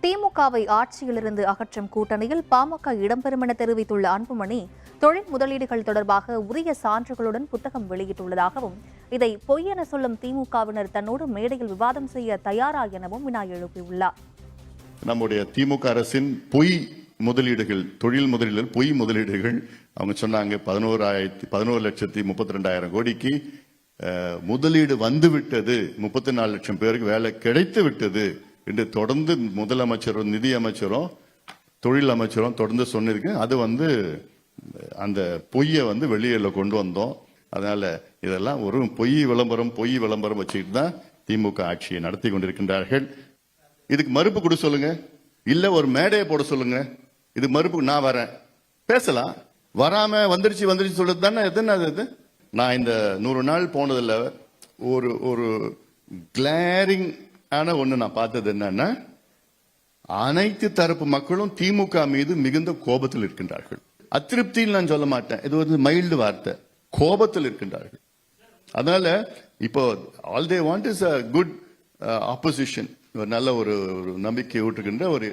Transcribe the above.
திமுகவை ஆட்சியிலிருந்து அகற்றும் கூட்டணியில் பாமக இடம்பெறும் என தெரிவித்துள்ள அன்புமணி, தொழில் முதலீடுகள் தொடர்பாக உரிய சான்றுகளுடன் புத்தகம் வெளியிட்டுள்ளதாகவும், இதை பொய் என சொல்லும் திமுகவினர் தன்னோடு மேடையில் விவாதம் செய்ய தயாரா எனவும் வினா எழுப்பியுள்ளார். நம்முடைய திமுக அரசின் பொய் முதலீடுகள், தொழில் முதலீடுகள், பொய் முதலீடுகள், அவங்க சொன்னாங்க 11,32,000 கோடிக்கு முதலீடு வந்துவிட்டது, 34 லட்சம் பேருக்கு வேலை கிடைத்து விட்டது என்று தொடர்ந்து முதலமைச்சரும் நிதி அமைச்சரும் தொழில் அமைச்சரும் தொடர்ந்து சொன்னதுக்கு அது அந்த பொய்யை வெளியில கொண்டு வந்தோம். அதனால இதெல்லாம் ஒரு பொய் விளம்பரம் வச்சுக்கிட்டு தான் திமுக ஆட்சியை நடத்தி கொண்டிருக்கின்றார்கள். இதுக்கு மறுப்பு கொடு சொல்லுங்க, இல்ல ஒரு மேடையை போட சொல்லுங்க. இது மறுப்பு, நான் வரேன் பேசலாம். வராம வந்துருச்சு சொல்றது தானே. எதுன்னு நான் இந்த 100 நாள் போனதுல ஒரு கிளாரிங் ஆன ஒண்ணு நான் பார்த்தது என்னன்னா, அனைத்து தரப்பு மக்களும் திமுக மீது மிகுந்த கோபத்தில் இருக்கின்றார்கள். அதிருப்தியில் நான் சொல்ல மாட்டேன், இது மைல்டு வார்த்தை, கோபத்தில் இருக்கின்றார்கள். அதனால இப்போ all they want is a good opposition, நல்ல ஒரு நம்பிக்கை ஊட்டுகின்ற ஒரு